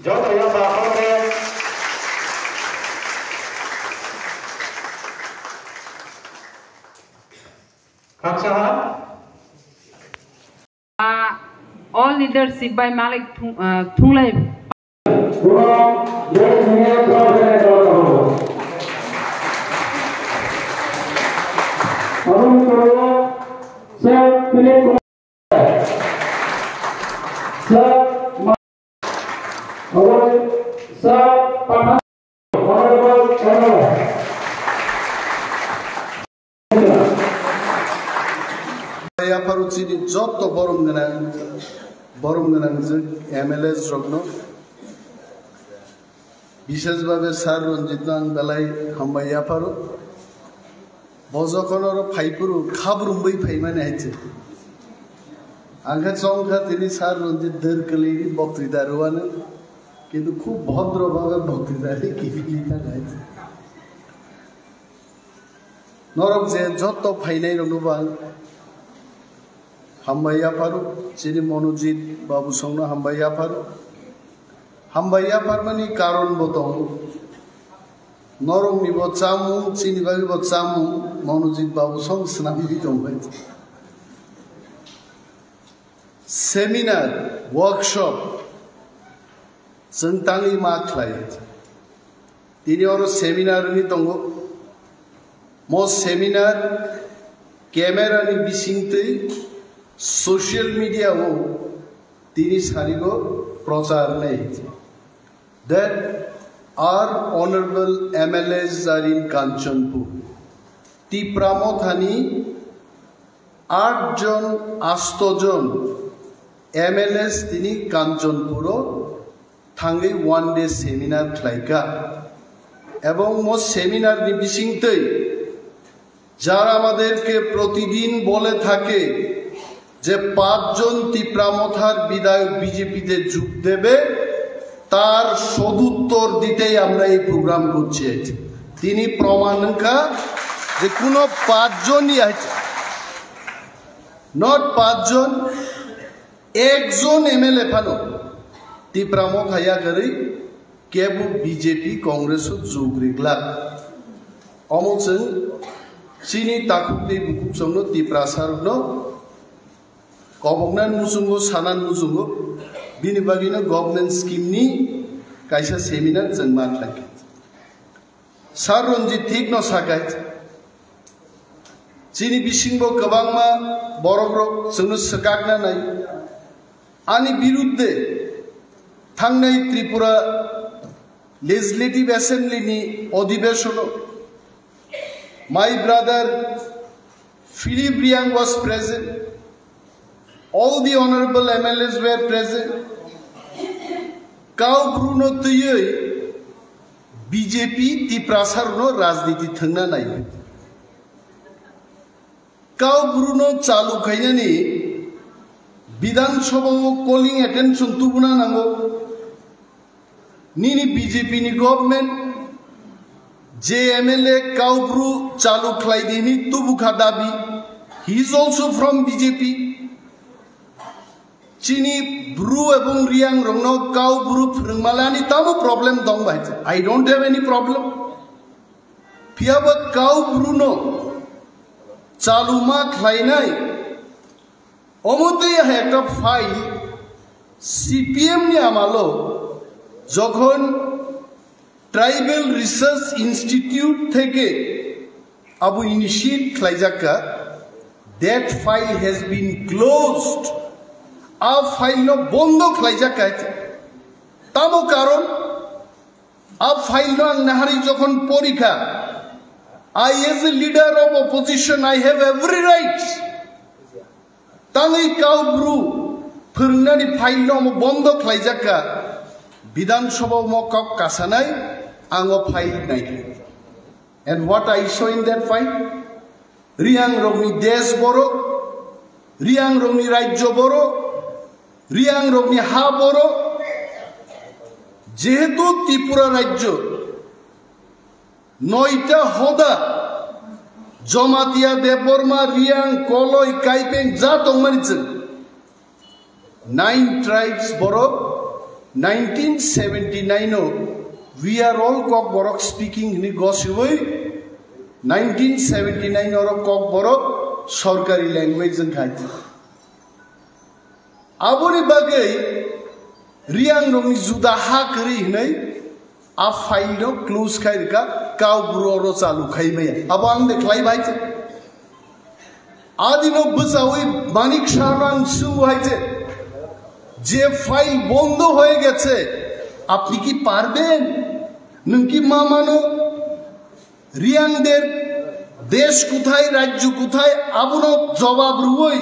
All leadership by Malik Thunglai. Parucini Jotto Borumganang MLAs Rogno Bishes Babe Sar Ranjitan Belai Hambaya Paru Bozokonor Paipuru Kabrumbi Payman Age Angasonga Tini Sar Ranjit Dirkali Bokti Daruana Kiduku Bodro Baba Bokti Dari Kivita Nights Norok Jotto Paine Ruban Hambaya Paru, Chini Monujit, Babu Songna, Hambaya Paru. Hambaya Parmani Karon Botong. Norom Nibotamu, Chini Babu Monujit, Babu Song, Snami. Seminar, workshop, Santangi Marklite. Dinior seminar Nitongo. Most seminar, camera ni Bisinte. Social media wo tini sarigo prachar nahi that our honorable MLAs are in Kanchanpur. TIPRA Mothani 8 jon 8 jon MLAs tini Kanchanpuro thangi one day seminar khlaika ebong mo seminar ni bisingtei jara amaderke protidin bole thake যে 5 জন ত্রিপুরা মথার বিধায়ক বিজেপিতে যোগ দেবে তার সদুত্তর দিতেই আমরা এই programme করছি তিনি প্রমাণকা যে কোন 5 জনই আছে নট 5 জন একজন এমএলএ ফানো ত্রিপুরা মথায়া গরি কেবু বিজেপি কংগ্রেস যোগ রেগলা অমোচন চিনি তাকুতি বুকুচংনো Tripura সারনো Gobognan musungo sanan musungo bini bagina governance scheme ni kaisa seminar jengmat lagi sarunji thik no sakai chini bisingbo kabangma borogrok jengno sakakna nai ani birudde thangnai Tripura legislative assembly ni odibeshono my brother Philip Riang was present. All the honorable MLAs were present. Kau Bruno Tuyoi BJP Tiprasarno Razniti Thangna Nai. Kau Bruno Chalu Kainani Bidan Shobo calling attention to Bunanango Nini BJP ni government JMLA Kau Bru Chalu Klaidini Tubukhadabi. He is also from BJP. Chini Bru ebong Riang Rongno Kau Bru Malani Tamu problem dong bhai. I don't have any problem. Piaba Kau Bruno Chaluma Khlainai Omote একটা file CPM ni amalo যখন tribal research institute থেকে আবু initiate খাইজাকা that file has been closed. A file no bondo খাইজাকা তামো কারণ a file no নাহারি যখন পরীক্ষা I as a leader of opposition I have every right. Tangi Kau Bru Purnani file no bondo খাইজাকা Bidan Shobo Mokok Kasanai Ango file naik. And what I saw in that file? Riang Rogni Des Boro, Riang Rogni Rajjo Boro, Riang Rogni Ha Boro, Jehetu Tripura Rajjo, Noita Hoda, Jomatia Deborma, Riang, Koloi, Kaipeng, Zatong Maritsan. 9 tribes Boro, 1979 we are all kok borok speaking ni gosiwoi 1979 oro kok borok sorkari language jeng khai aboni bagai riang rong ni juda hakri hinai a file close khai ka kau buro ro chalu khai mai abo ang deklai bai che adino busawoi manik shahrang sungu haiche যে file বন্ধ হয়ে গেছে আপনি কি পারবেন নকি মামানো রিয়াংদের দেশ কোথায় রাজ্য কোথায় আবনো জবাব রুই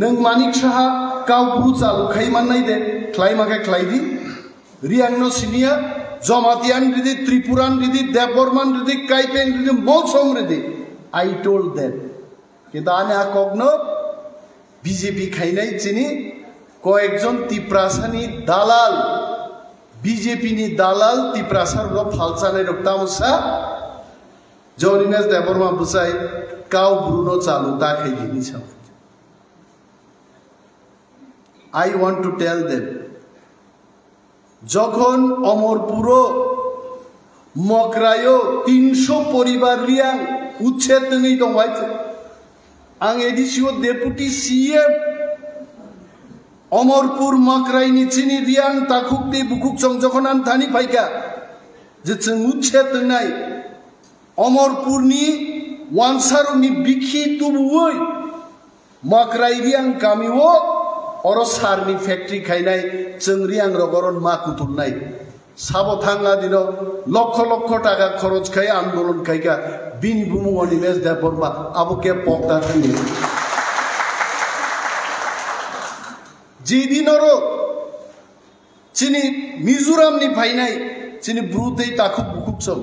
নং মানিক সাহা কাউপুরু চালু খাইমান নাই দে খ্লাইমাকে খ্লাইদি রিয়াংনো সিনিয়া জমাতিয়ান রিদি ত্রিপুরান রিদি দেববর্মান রিদি কাইপেং রিদি মৌসম রিদি আই টোল্ড দেম কিন্তু আনে আকগ্নো বিজেপি খাইনাই চিনি কয়েকজন তিপ্রাসানি দালাল বিজেপি নি দালাল তিপ্রাসার লো ফালসানে রক্তামসা জরিমেস দেববর্মা বুসাই কাউ ব্রুনো চালু তা খাইদি নিছা I want to tell them যখন অমরপুর মকরায়ো 300 পরিবার রিয়াং উচ্ছেদ নই দংবাইছে আং এডিসিও ডেপুটি সিএম অমরপুর মকরাই নিচিনি রিয়াং তাকুকতে বুকুক চং যখন আন থানি ফাইকা যে চং উচ্ছেদ নাই অমরপুরনি ওয়ানসারনি বিখি তুবুই মকরাই রিয়াং কামিও অর সারনি ফ্যাক্টরি খাইনাই চং রিয়াং রগরন মা কুতুল নাই সাবো থাঙ্গা দিন লক্ষ লক্ষ টাকা খরচ খাই আন্দোলন খাইকা বিনি বুমু অনিমেশ দেববর্মা আবুকে পকতা থাকি যেদিনরও চিনি মিজোরামনি ফাইনাই চিনি ব্রুতেই তাকুক বুকুক চম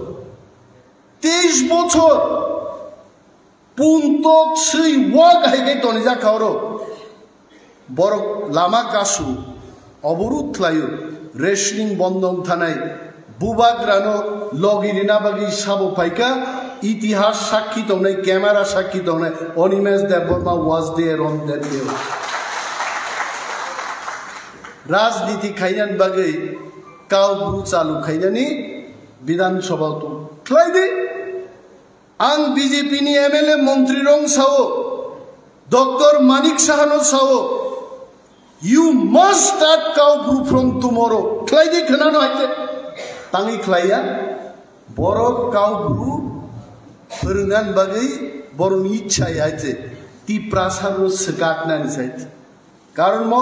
23 বছর পুন্তক সেই ওয়াগ হাইকে তনিজা খাওয়ারো বড় লামা কাসু অবরোধ লাইও রেশনিং বন্ধন থানায় বুবাগ্রানো লগিরিনা বাগি সাবো পাইকা ইতিহাস সাক্ষী তমনাই ক্যামেরা সাক্ষী তমনাই অনিমেশ দেববর্মা ওয়াজ দেয়ার অন দ্যাট ডে রাজনীতি খাইনান বাগে কাউ ব্রু চালু খাইনানি বিধানসভা তো খ্লাই দে আং বিজেপি নি এমএলএ মন্ত্রী রং সাও ডক্টর মানিক সাহানো সাও you must start cow brew from tomorrow খ্লাই দে খানানো আইছে তাঙ্গি খ্লাইয়া বড় কাউ ব্রু ফরঙ্গান বাগে বড় ইচ্ছাই আইছে টিপ্রা সারো সকাটনানি সাইছে কারণ ম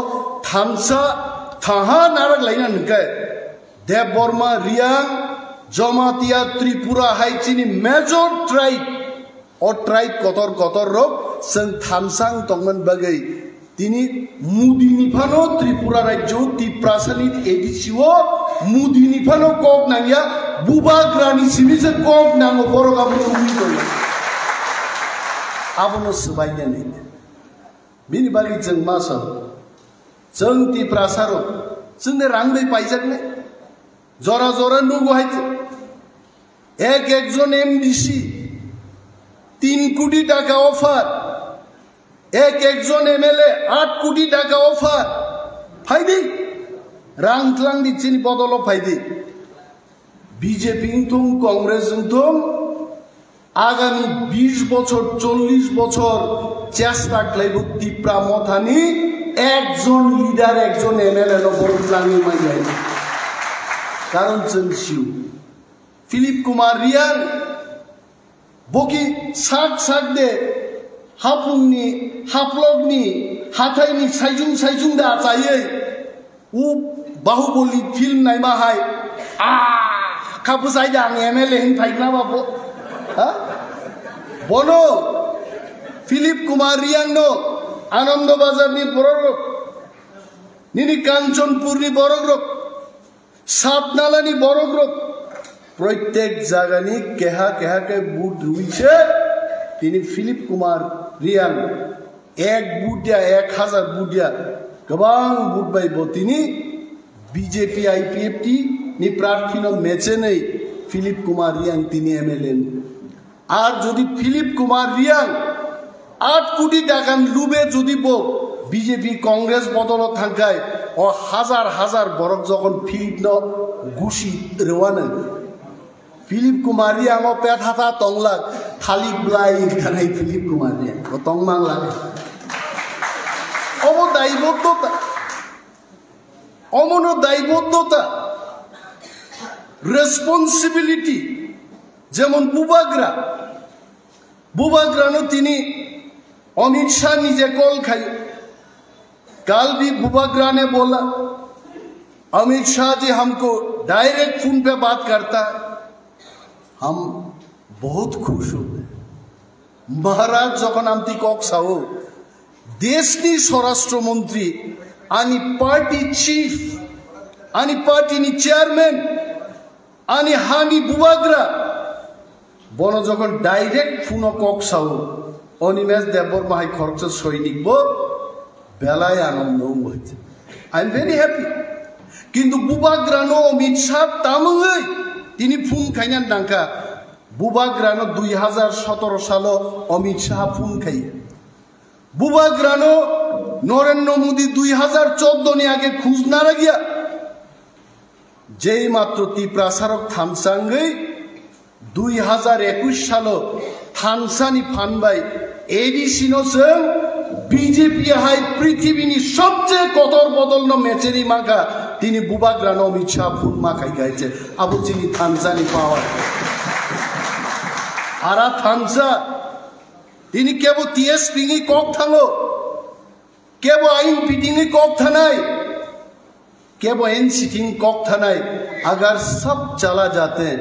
থামসা থাহা নারক লাইনা নকে দেববর্মা রিয়াং জমাতিয়া ত্রিপুরা হাইচিনি মেজর ট্রাইব ও ট্রাইব কতর কতর রোগ সং থামসাং তংমন বাগে তিনি মুদিনিফানো ত্রিপুরা রাজ্য টিপ্রাসানি এডিসিও মুদিনিফানো কক নাঙ্গিয়া বুবাগ্রানি সিমিসে কক নাঙ্গো বড় গাবু উই কই আবনো সবাইয়া নেই बिनि बागै जों मा सानो जों टिप्रासारो जोंनो रांलै पाइजाकने जरा जरा नुगो हाइছে एक जन एमडीसी 3 কোটি টাকা অফার एक जन एमएलए 8 কোটি টাকা অফার ফাইদি রাং ত্লাং দিছিনি বদল ফাইদি বিজেপি তুম কংগ্রেস তুম আগামী 20 বছর 40 বছর চেষ্টা ক্লাইব টিপ্রা মথানি একজন লিডার একজন এমএলএ নবর প্লানি মাইয়াই কারণ চনসিউ ফিলিপ কুমার রিয়ান বকি সাক সাক দে হাপুংনি হাপলগনি হাথাইনি সাইজুং দা চাইয়ে উ বাহুবলি ফিল্ম নাইমা হাই আ খাপু সাইদা আং এমএলএ হিন ফাইনা বাবু হ্যাঁ বলো ফিলিপ কুমার রিয়াংনো আনন্দবাজার নি বড়গ্রক নিনি কাঞ্চনপুর নি বড়গ্রক সাতনালা নি বড়গ্রক প্রত্যেক জায়গানি কেহা কেহাকে বুট রুইছে তিনি ফিলিপ কুমার রিয়াং এক বুটিয়া 1000 বুটিয়া গোবাং বুট বাইব তিনি বিজেপি আইপিএফটি নি প্রার্থীনো মেচে নেই ফিলিপ কুমার রিয়াং তিনি এমএলএ আর যদি ফিলিপ কুমার রিয়াং 8 কোটি টাকা লুবে যদি বিজেপি কংগ্রেস বদল থাকায় ও হাজার হাজার বরক যখন ফিলিপ ন গুছি রেওয়ানো ফিলিপ কুমারী আঙো পেট হাতা তংলাক থালিক ব্লাই থানাই ফিলিপ কুমারী ও তংমাংলা অমো দায়বদ্ধতা অমনো দায়বদ্ধতা রেসপন্সিবিলিটি যেমন বুবাগ্রানো তিনি अमित शाह नीचे कॉल खाई कल भी बुबाग्रा ने बोला अमित शाह जी हमको डायरेक्ट फोन पे बात करता है हम बहुत खुश हुए महाराज जखन आमती कक साओ देशनी स्वराष्ट्र मंत्री आनी पार्टी चीफ आनी पार्टी नी चेयरमैन आनी हानी बुबाग्रा बनो जखन डायरेक्ट फोन कक साओ অনিমেষ দেবর মাই খরচ সৈনিক বেলায় আনন্দ হয়েছে আই এম ভেরি হ্যাপি কিন্তু বুবাগ্রানো অমিত শাহ তামুই তিনি ফোন খাইনান নাঙ্কা বুবাগ্রানো 2017 সাল অমিত শাহ ফোন খাইয়ে বুবাগ্রানো নরেন্দ্র মোদী 2014 নি আগে খুঁজ না রাগিয়া যেই মাত্র ত্রিপুরা সারক থানসাঙ্গই 2021 সাল থানসানি ফানবাই एडिसिनोजों बीजेपी हाय पृथ्वीनि सबचेয়ে कदर बदलनो मेचेरी माखा तिनी बुबाग्रानो अमित शाह फुन माखाय गायছে आबो चिनी थानसानि पावर आरा थानसा तिनी केबो टीएसपी नि कक थांगो केबो आइन पिटिंगि कक थानाय केबो एनसीटी कक थानाय अगर सब चला जाते हैं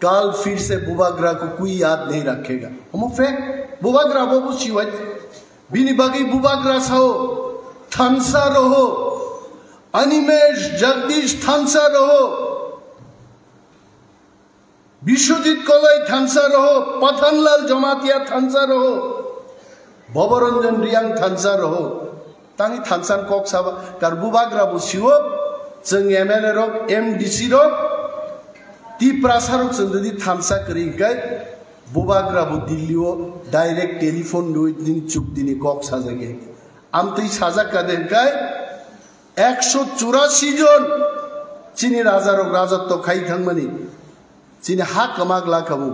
कल फिर से बुबाग्रा को कोई याद नहीं रखेगा हम फैक्ट बुबाग्रा बाबू शिवज बिनी बाकी बुबाग्रा साओ थानसा रहो अनिमेश जगदीश थानसा रहो विश्वजीत कलाई थानसा रहो पठानलाल जमातिया थानसा रहो भवरंजन रियांग थानसा रहो तांगी थानसान कक साबा कार बुबाग्रा बो शिव जों एमएलए रक एमडीसी रक TIPRA सारक संदि थानसा करिगाय बुबाग्राबो दिल्लीओ डायरेक्ट टेलीफोन दिन चुप दिनी कक साजागे आमतै साजा कादेरगाय 184 जन चिनी राजारक राजत्व खाई थांगमानि चिनी हा कमागला खामो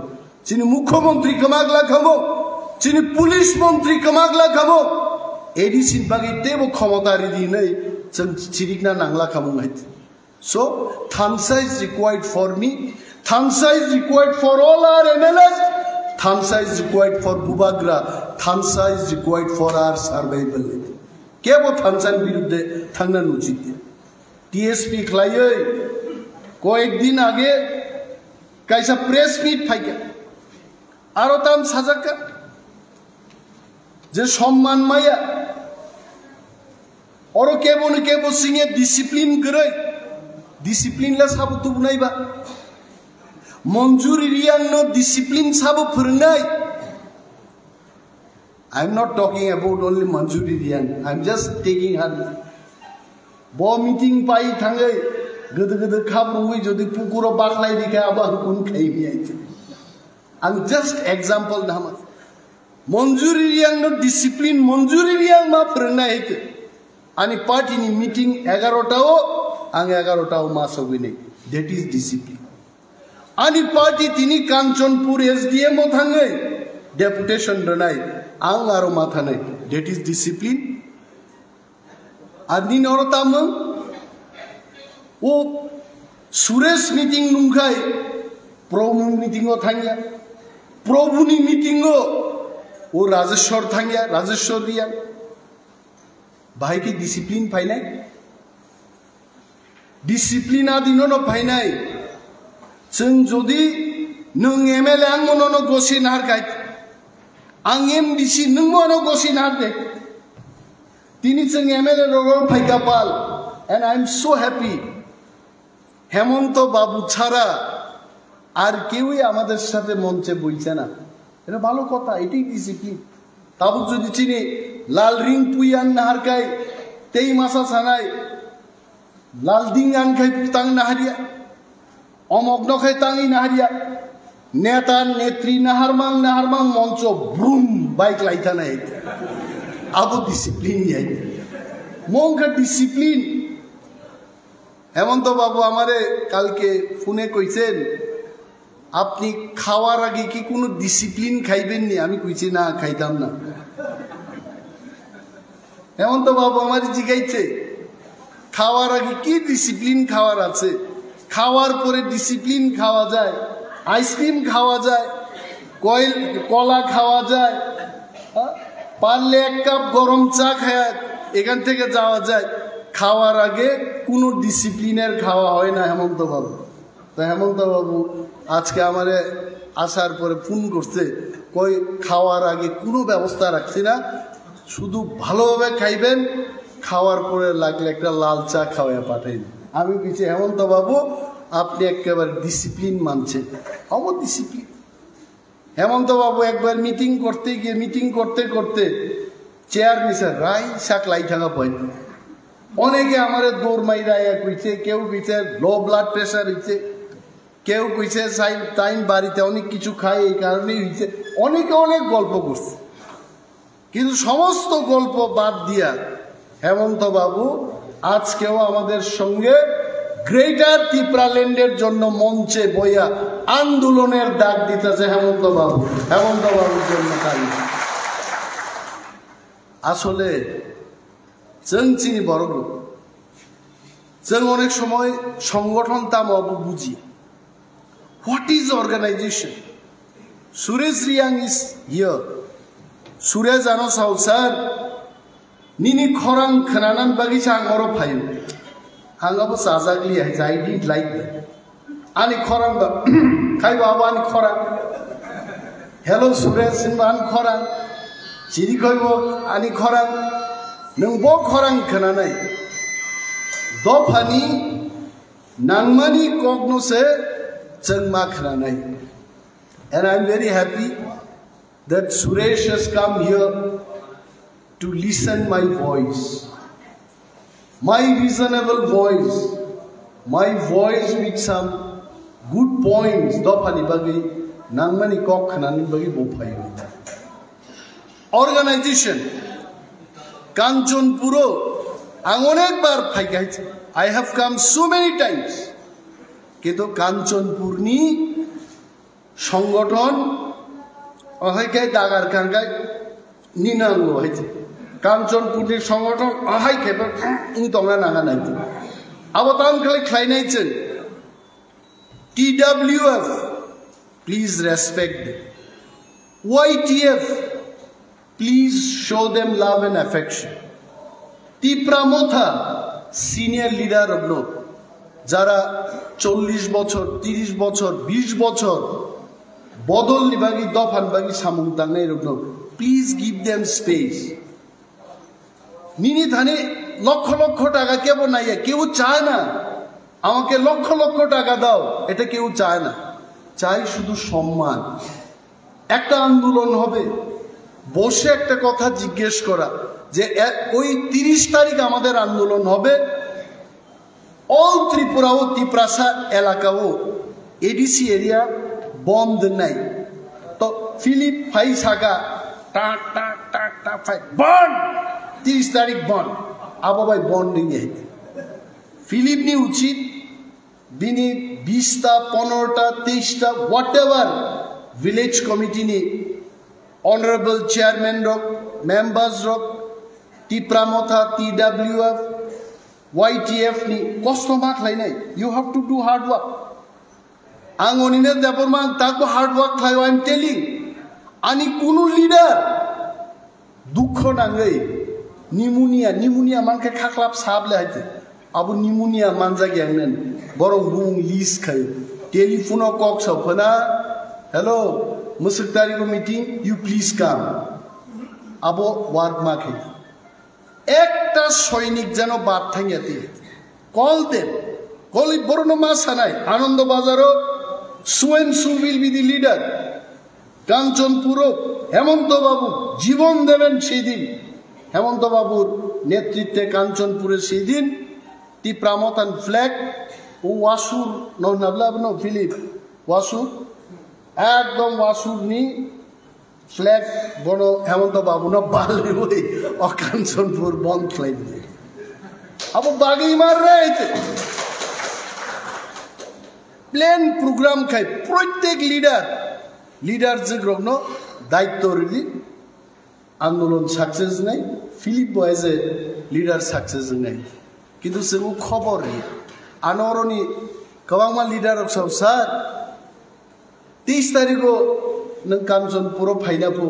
चिनी मुख्यमंत्री कमागला खामो चिनी पुलिस मंत्री कमागला खामो एडिसिन बागै तेबो क्षमतारि दिनै जों चिरिकना नांगला खामो हायत So, Thansa is required for me. Thansa is required for all our MLAs. Thansa is required for Bubagra. Thansa is required for our survival. क्या वो Thansa विरुद्ध थंगना नुचित है? TSP खलाये को एक दिन आगे कैसा प्रेस मीट फाइका आरोताम साजका जे सम्मान माया और क्या वो सिंगे डिसिप्लिन करे डिसिप्लिन ला साबो तो बुनाइबा मंजूरी रियांग नो डिसिप्लिन साबो फोरोंनाय I am not talking about only मंजूरी Reang I am just taking her बो मीटिंग पाई थांगै गद गद खाबुई जदि पुकुरो बाखलाय दिखा आबा हुकुन खाइबि आइছে I am just example नामा मंजूरी रियांग नो डिसिप्लिन मंजूरी रियांग मा फोरोंनाय हेके आनी पार्टी नि मीटिंग 11टाओ आंगे 11टाओ मासोबि नै दैट इज डिसिप्लिन आनी पार्टी तिनी कांचनपुर एसडीएम ओ थांगै डेपुटेशन रनाय आं आरो माथा नै दैट इज डिसिप्लिन आदि नरताम ओ सुरेश मीटिंग नुंखाय प्रभु मीटिंग ओ थांगिया प्रभुनि मीटिंग ओ राजेश्वर थांगिया राजेश्वर रिया भाई की डिसिप्लिन फाइनाय डिसिप्लिन आदिनो न फाइनाय जों जदि नों एमएलए आं मननो गसि नारखाय आं एमडीसी नों मनो गसि नारदे तिनी जों एमएलए रगो फाइकापाल and I am so happy Hemant babu ছাড়া আর কেউই আমাদের সাথে মঞ্চে বইছে না এটা ভালো কথা এটাই ডিসিপ্লিন তাবু যদি চিনি लाल रिंग पुयान नारकाय तेई मासा सानाय लाल दिंग आनखाय तांग नाहारिया अमक नखाय तांगी नाहारिया नेता नेत्री नाहारमांग मंच ब्रुम बाइक लाइथा नाय आबो डिसिप्लिन याय मंग डिसिप्लिन হেমন্ত বাবু আমারে কালকে ফোনে কইছেন আপনি খাওয়ার আগে কি কোনো ডিসিপ্লিন খাইবেন নি? আমি কইছি না, খাইতাম না। হেমন্ত বাবু আমার জিগাইছে খাওয়ার আগে কি ডিসিপ্লিন খাওয়ার আছে? খাওয়ার পরে ডিসিপ্লিন খাওয়া যায়, আইসক্রিম খাওয়া যায়, কলা খাওয়া যায়, পারলে 1 কাপ গরম চা খায় এখান থেকে যাওয়া যায়। খাওয়ার আগে কোনো ডিসিপ্লিনের খাওয়া হয় না হেমন্ত বাবু। তো হেমন্ত বাবু আজকে আমারে আসার পরে ফোন করছে, কই খাওয়ার আগে কোনো ব্যবস্থা রাখছি না, শুধু ভালোভাবে খাইবেন, খাওয়ার পরে লাগলে একটা লাল চা খাওয়াইয়া পাঠাইন। আমি কিছু হেমন্ত বাবু আপনি একেবারে ডিসিপ্লিন মানছেন, আমার ডিসিপ্লিন। হেমন্ত বাবু একবার মিটিং করতে গিয়ে মিটিং করতে করতে চেয়ার নিছে রাই শাক লাই থাকা পাইন। অনেকে আমার দৌড় মাইরা কইছে, কেউ কইছে লো ব্লাড প্রেশার হইছে, কেউ কইছে টাইম বাড়িতে অনেক কিছু খায় এই কারণেই হইছে, অনেকে অনেক গল্প করছে। কিন্তু সমস্ত গল্প বাদ দিয়া হেমন্ত বাবু আজকেও আমাদের সঙ্গে গ্রেটার ত্রিপুরাল্যান্ডের জন্য মঞ্চে বইয়া আন্দোলনের ডাক দিতেছে হেমন্ত বাবু। হেমন্ত বাবুর জন্য কারি আসলে जों চিনি বড় লোক, जों অনেক সময় সংগঠন তা বুঝি। What is organisation? Suresh Reang is here. Suresh জানো সাউ স্যার নিনি খরাং খানানান বাগিচা আঙরো ফাইল আঙাবো সাজাগলি হাইছে আই ডিড লাইক দ্যাট। আনি খরাং বা খাই বাবা আনি খরাং, হ্যালো সুরেশ আন খরাং, চিনি কইব আনি খরাং, नों बो खरां खोनानाय दफानि नांमानि कग्नोसे जों मा खोनानाय। And I'm very happy that Suresh has come here to listen my voice, my reasonable voice, my voice with some good points. दफानि बागै नांमानि कग खोनानाय बागै बफायो। Organization Kanchanpur आं अनेकबार फाइगाइছে, I have come so many times, কিন্তু কাঞ্চনপুরনি সংগঠন অহাইকাই দাগার কাঙ্গাই নিনাঙ্গ হয়েছে। কাঞ্চনপুরনি সংগঠন অহাই খেপে ইং তংনা নাগা নাইছে। আবতাম খালি খাইনাইছেন TWF, please respect them. YTF, please show them love and affection. TIPRA Motha, senior leader of no, যারা 40 বছর 30 বছর 20 বছর বদল নিবাগী দফান বাগী সামুং তাংনাই রকম, প্লিজ গিভ দেম স্পেস। নিনি ধানে লক্ষ লক্ষ টাকা কেবল নাই, কেউ চায় না আমাকে লক্ষ লক্ষ টাকা দাও, এটা কেউ চায় না, চাই শুধু সম্মান। একটা আন্দোলন হবে, বসে একটা কথা জিজ্ঞেস করা যে ওই 30 তারিখ আমাদের আন্দোলন হবে, অল ত্রিপুরা ও ত্রিপ্রাসা এলাকাও এডিসি এরিয়া বন্ধ নাই। তো ফিলিপ ফাই সাকা টাক টাক টাক টাক ফাই বন্ধ, 30 তারিখ বন্ধ, আবো ভাই বন্ধ নিয়ে ফিলিপ নি উচিত বিনি 20টা 15টা 23টা হোয়াট এভার ভিলেজ কমিটি নি honorable chairman rok, members rok, TIPRA Motha, TWF, YTF ni kosto mak lai nai. You have to do hard work. Angonine dapor man tako hard work lai. I am telling. Ani kunu leader dukho nangai pneumonia manke khaklap sable haite. Abu pneumonia manja gyangnen borong bung lis khai. Telephone kok sophana. Hello. मुसुकतारी को meeting, you please come. अबो वार्क माखे एक टा सैनिक जनो बात थांगियाती कॉल देम कॉल बरनो मा सानाय आनंद बाजारो सुएन सु will be the leader Kanchanpur Hemant babu Jiban Deben সেই দিন हेमंत बाबूर नेतृत्वे कांचनपुरे সেই দিন ত্রিপুরা মথান ফ্ল্যাগ ও ওয়াসুর নবলাবনো ফিলিপ ওয়াসুর একদম ওয়াসুরনি ফ্ল্যাগ বড় হেমন্ত বাবু না বালে বলে অকাঞ্চনপুর বন্ধ ফ্লাই দিয়ে আবার বাগি মার রয়েছে প্লেন প্রোগ্রাম খাই প্রত্যেক লিডার যে গ্রহণ দায়িত্ব রেডি আন্দোলন সাকসেস নাই ফিলিপ বয়েজে লিডার সাকসেস নাই কিন্তু সেও খবর রিয়া আনরনি गोबां लिडार सब सर 30 तारिखो नों कांचनपुर फाइनापु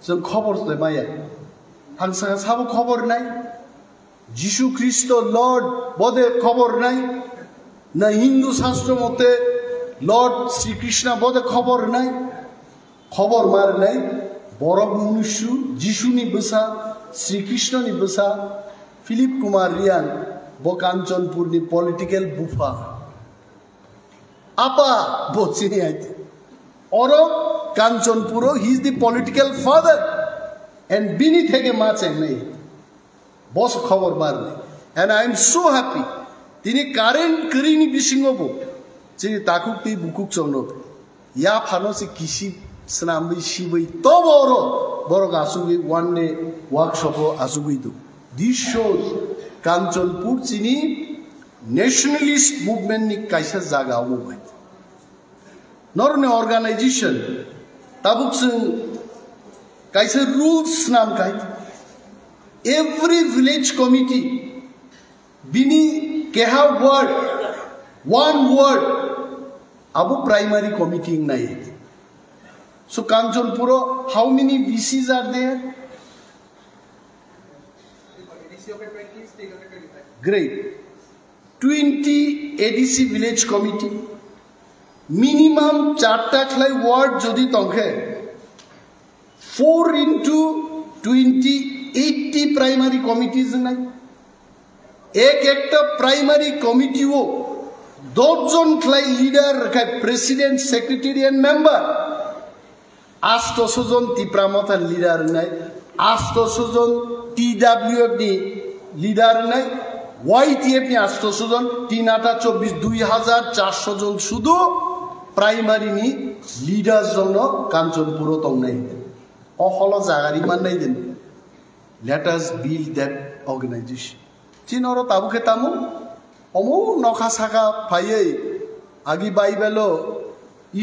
जों खबर माया हांसा साबो खबर नाय जिशु ख्रिस्ट लर्ड बदे खबर नाय ना हिंदू शास्त्र मते लर्ड श्री कृष्ण बदे खबर नाय खबर मार नाय बरफ मनुष्य जिशुनि बसा श्री कृष्णनि बसा फिलिप कुमार रियान बो कांचनपुरनि political बुफा Apa bocini aja. Oro Kanchanpuro, he is the political father, and bini theke mache nahi. Boss khabar marne, and I am so happy. Tini current krini bisingobo. Tini takuk ti bukuk chonot. Ya phano se kisi snambi shibai to boro asugi one day workshop asugi do. This shows Kanchanpur tini nationalist movement ni kaisa jaga mo bhai. Not only organization, tabuk sing kaisa rules nam kai. Every village committee bini keha word, one word, abu primary committee nai. So Kanchanpuro, how many VCs are there? Great. 20 ADC village committee. Minimum 4 khlai ward jodi tongkhe 4 into 20 80 primary committees nai ekta primary committee wo 10 jon khlai leader rakha president secretary and member 800 jon TIPRA Motha leader nai 800 jon TWF ni leader nai YTF ni 800 jon 3 8 24 2400 jon শুধু primary नि leaders जोंनो कांचनपुरो तंगनाय अहलो जागारि माननाय दिन let us build that organisation चिनरो ताबुखे तामु अमु नखा साखा फायै आगि बाइबेलो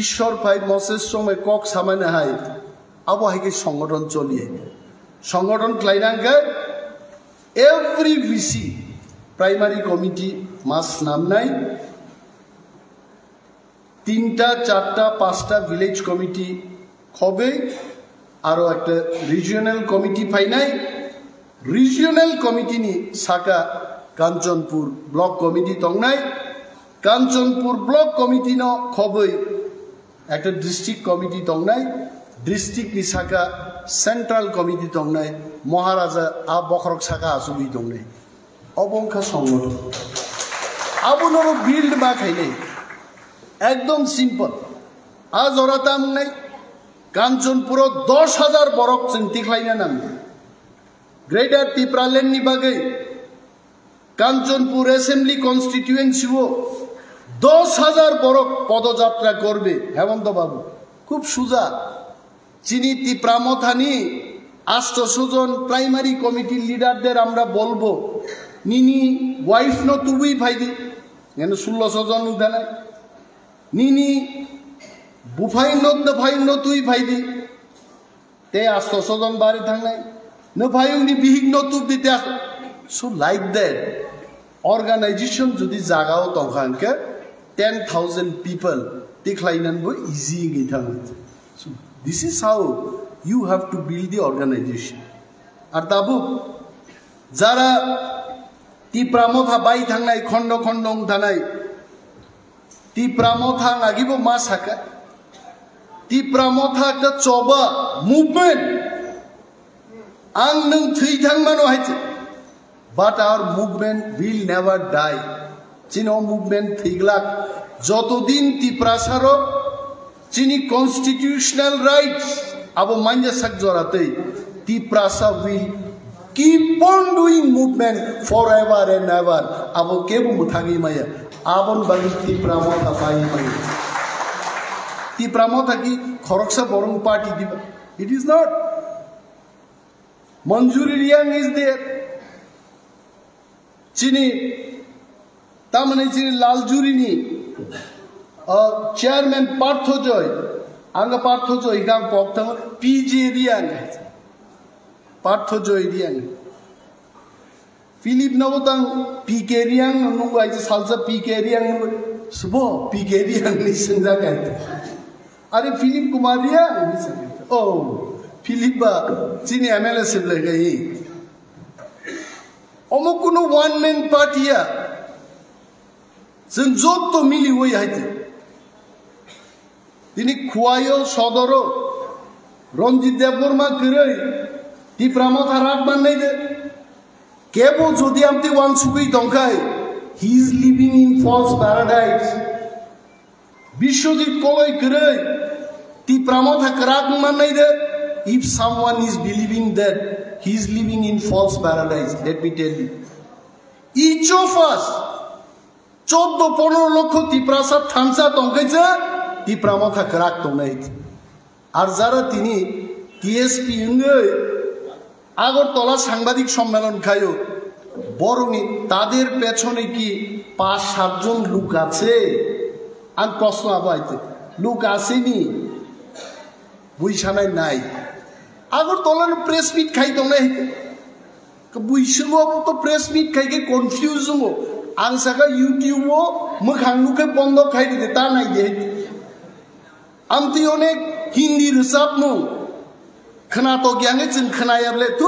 ईश्वर फाइ मसेस समय कक सामाने हाय आबो हायके संगठन चलिए संगठन क्लाइनांगे एवरी वीसी प्राइमारी कमिटी मास नामनाय 3টা 4টা 5টা ভিলেজ কমিটি হবে আর একটা রিজিওনাল কমিটি ফাইনাই রিজিওনাল কমিটি নি সাকা কাঞ্চনপুর ব্লক কমিটি তংনাই কাঞ্চনপুর ব্লক কমিটি ন খবই একটা ডিস্ট্রিক্ট কমিটি তংনাই ডিস্ট্রিক্ট নি সাকা সেন্ট্রাল কমিটি তংনাই মহারাজা আ বখরক সাকা আসুবি তংনাই অবংখা সংগঠন আবুনর বিল্ড বা খাইলে एकदम सिंपल आज औरताम नहीं कांचनपुर 10,000 बरक चिंती खलाइना नाम ग्रेटर तिप्रा लैंड नि बागै कांचनपुर असेंबली कन्स्टिट्यूएंसी वो 10,000 बरक पदयात्रा करबे हेमंत बाबू खूब सुजा चिनी तिप्रा मथानी 800 जन प्राइमारी कमिटी लिडारদের আমরা বলবো নিনি ওয়াইফ ন তুই ভাইদি এনে 1600 জন উদানাই Nini bufai no tui bhaidi te asto sodon bari thangnai no bhayung ni bihig no tu dite so like that organization jodi jagao tongkhanke 10,000 people tiklainan bo easy ngi thang so this is how you have to build the organization ar tabu jara TIPRA Motha bai thangnai khondo khondong thanai TIPRA Motha agibo ma saka TIPRA Motha ka choba movement ang nung thui thang mano haite but our movement will never die chino movement thiglak joto din TIPRA saro chini constitutional rights abo manja sak joratei TIPRA sa will keep on doing movement forever and ever abo kebu muthagi maya आबन बागी TIPRA Motha पाई माई TIPRA Motha की खरकसा boring party दिबा it is not Manjuri Riang is there chini tamane chini laljuri ni chairman Partho Joy, anga Partho Joy gang pokta PJ riang, Partho Joy riang. Philip Navotang PK riang nungu aja salsa PK riang subo PK riang ni senda kait. Are Philip Kumar riang ni senda. Oh, Philip ba sini MLAs sebelah gay. Omo kuno one man party ya. Senjot to mili woi haite. Ini kuayo sodoro Ronjit Deborma kirai TIPRA Motha rakban nai de. Kebo jodi amti wan sugui dongkai. He is living in false paradise. Bishojit koloi kirai TIPRA Motha rakban nai de. If someone is believing that he is living in false paradise, let me tell you, each of us, 14-15 লক্ষ TIPRA sa thamsa tongkaise TIPRA Motha krak tongnai. Ar jara tini TSP ngoi Agartala সাংবাদিক সম্মেলন খায়ো বরংই তাদের পেছনে কি 5-7 জন লোক আছে আর প্রশ্ন আবাইতে লোক আসেনি বুইছানাই নাই আগরতলার প্রেস মিট খাইতো না বুইছুগো তো প্রেস মিট খাইকে কনফিউজং আং সাকা ইউটিউবও মোখাং নুকে বন্ধ খাইতে তা নাই দে আমতি অনেক হিন্দি রসাবনো খানাতো গ্যাঙ্গে চিন খানায়াবলে তু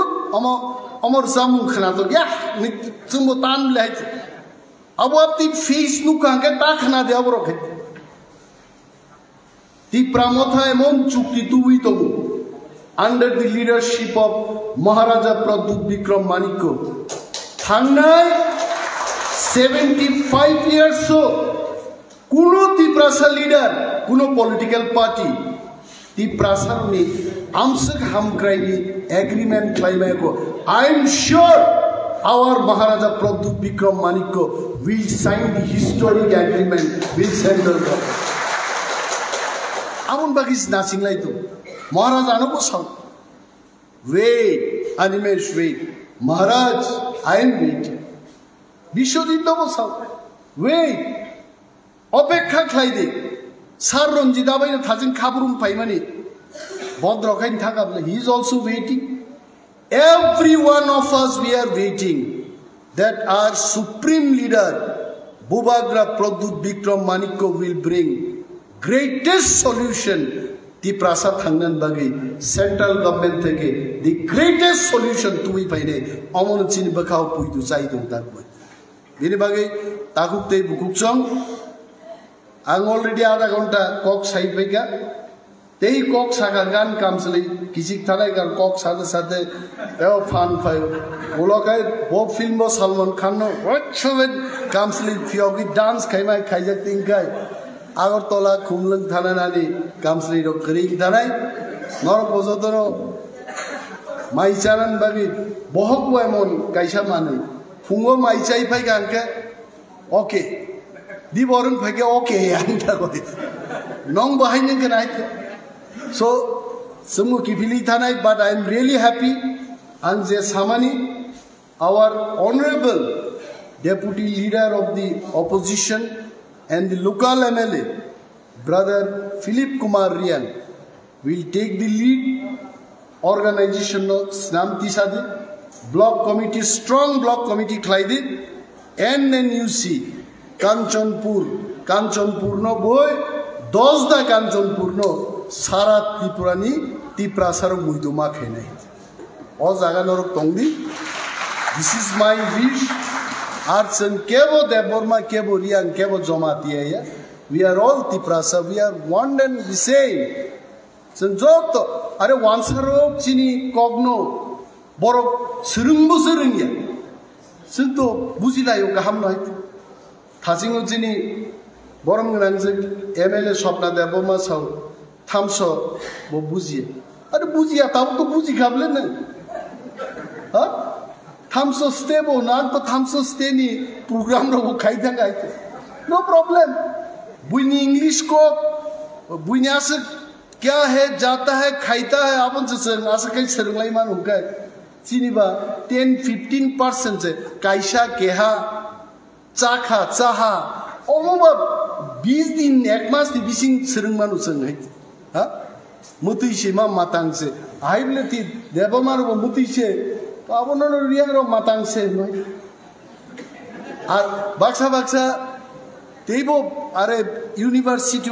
অমর জামু খানাতো গ্যা নিচুমো তান লাইতে আবো আপনি ফেস নুকাঙ্গে তা খানা দে আবরো খাইতে TIPRA Motha emon chukti tubui tobu under the leadership of Maharaja Pradut Bikram Manikko. Thangnai 75 years so kuno TIPRA sa leader, kuno political party TIPRA sa ni amsak hamkraini agreement claimai ko. I am sure our Maharaja Pradut Bikram Manikko will sign the historic agreement with central government. Amun bagis nasing lai tu. Maharaj ano ko sam. Wait, Animesh, wait. Maharaj, I am waiting. Bishwadit no ko sam. Wait. Opekha khlai de. Sar Ronjit abai na thajin khaburum paimani. Bodro khain thakable. He is also waiting. Every one of us we are waiting that our supreme leader Bubagra Pradut Bikram Manikko will bring greatest solution TIPRA sa thangnan bagi central government theke the greatest solution tui paine amon chin bakhau pui tu chai dong tak boy bini bagi takuk te bukuk chong ang already ada gonta kok sai pega tei kok saga gan kamsli kisik thalai gar kok sade sade eo fan phai bolokai bob film bo Salman Khan no what should kamsli fiogi dance khaimai khaijak tingkai Agartala Khumlung থানা নানি কামসলি rock করিং থানাই নর পজতর মাইচারান বাগি বহক এমন কাইসা মানে ফুঙ্গো মাইচাই phi গানকে ওকে দি বরং ফাইকে ওকে আনটা কই নং বাহাইনে কেনাই সোসমু কিফিলি থানাই but I am really happy আন যে সামানি our honourable deputy leader of the opposition and the local MLA, brother Philip Kumar Rian, will take the lead. Organization of Snamti Sadi, block committee, strong block committee Klaidi, and then you see Kanchanpur no boy, Dosda Kanchanpur no, Sara Tripurani, TIPRA Saro Muiduma Kene. Ozaganor Tongdi, this is my wish. Artsen Kebo Deborma Kebo Rian Kebo Jomatia. We are all TIPRA, we are one and the same. Senjoto, are once a rope chini cogno, borok surumbu surunya. Sinto Buzila Yokaham night. Tazingo chini Borom Ranzik, MLA Shopna Deborma Sao, Tamso, Bobuzi. Are Buzia Tamko Buzi Gablin? Huh? Thamso stable, not the Thamso steni program no kaita gaite. No problem. Buini English ko buini ase kya hai jata hai khaita hai apan se ase kai serunglai man unka chini ba 10-15% se kaisa keha chakha chaha omo ba 20 दिन एक मास नि बिसिं सोरं मानु सोंहाय हा मुतैसे मा मातांसे आइब्लेति देबमारबो मुतैसे पाबनन रियांरो मातांसे नय আর বাক্সা বাক্সা তেইবো আরে university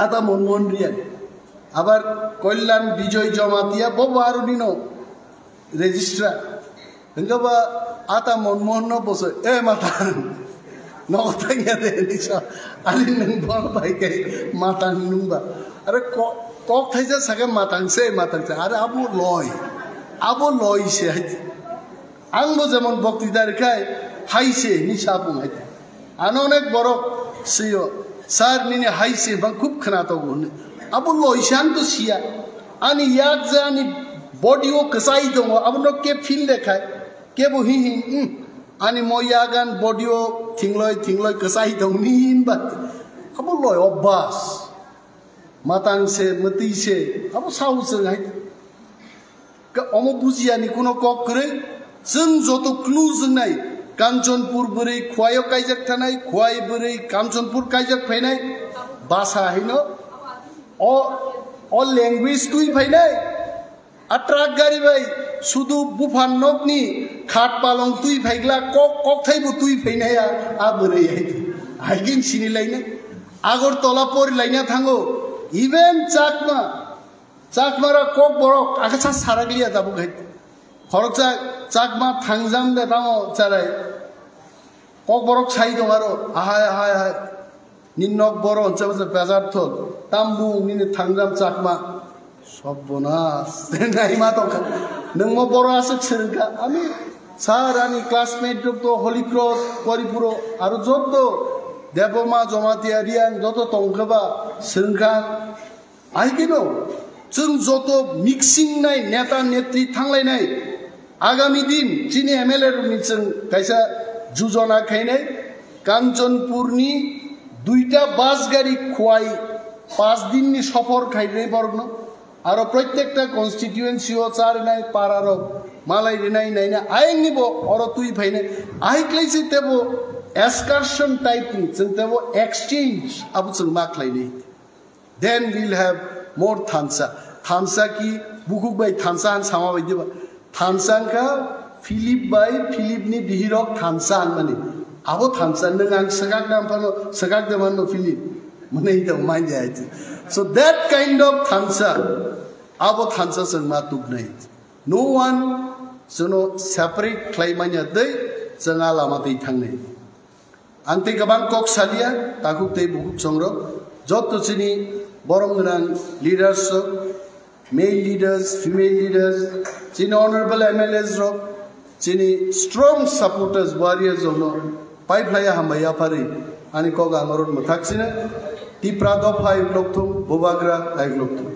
আতা মনমোহন রিয়ান আবার কল্যাণ বিজয় Jamatia Bob আরুনিনো registrar হেঙ্গাবা আতা মনমোহন বসে এ মাতান নগতাইয়া দে নিসা আলি নং বল বাইকে মাতান নুংবা আরে কক থাইজা সাকে মাতাংসে আরে আবো লয় সে आंबो जेमन बक्तृतार खाय हाइसे निसा बुंगाय आनो अनेक बरक सियो सार निने हाइसे बा खूब खनातो गुन अब लइसान तो सिया आनी याक जानी बॉडीओ कसाई दङ अब के फिल देखाय के बो हि आनी म यागान बॉडीओ थिंगलय कसाई दङ निन बा अब लय अब्बास मातांसे मतिसे अब साउसे हाय का अमो बुजियानि कुनो कक करे जों जत क्लू जोंनाय कांचनपुर बोरै खुवायाव कायजाक थानाय खुवाय बोरै कांचनपुर कायजाक फैनाय भाषा हैनो अ लैंग्वेज तुई फैनाय अट्राक गारि बाय सुदु बुफान नकनि खाट पालं तुई फैग्ला कक थाइबो तुई फैनाया आ बोरै हाइगिन सिनि लायनो आगरतला पर लायना थांगो इभेन चाकमारा कक बरक आगासा साराग्लिया दाबो गाय खरचा चाकमा थांजाम दे दाङो चाराय कक बरक साइ दं आरो हाय निन्नक बर अनचाबा बेजार थल तामबु निने थांजाम चाकमा सबनास नाय मा दं नोंमो बरआसो सोरंका आमी सारानि क्लासमेट तो हली क्रॉस परिपुरो आरो जत देबमा जमातिया रियां जत तंखबा सोरंका आइकिनो जों जत मिक्सिं नाय नेता नेत्री थांलायनाय आगामी दिन चिनी MLA रुनिजों कायसा जुजना खायनाय कांचनपुरनि दुईटा बास गाड़ी खुवाई 5 दिननि सफर खायनाय बरगनो आरो प्रत्येकटा कन्स्टिट्युएन्सिओ चारनाय पारारो मालाय रिनाय नायना आयनिबो अरो तुई फायने आइक्लायसे तेबो एस्कर्शन टाइपनि जों तेबो एक्सचेंज अब जों माख्लायनाय देन विल हैव मोर थानसा की बुकुक बाय थानसा हान सामा बायदिबा थानसांका फिलिपनि दिहिरक थानसान माने आबो थानसान नों आं सगाक दामानो फिलिप मने इदो मान जाय सो दैट काइंड ऑफ थानसा आबो थानसा जों मा तुगनाय नो वन जोनो सेपारेट खालायमानिया दै जोंहा लामा दै थांनाय आंते गोबां कक सालिया ताकुक दै बुकुक संरो जतोसिनि बरंगनां leaders male leaders, female leaders, chini honorable MLAs ro, chini strong supporters, warriors of no, pipeline hamaya pari, ani koga amaron mathaksina, TIPRA do 5 loktum, bobagra 5 loktum.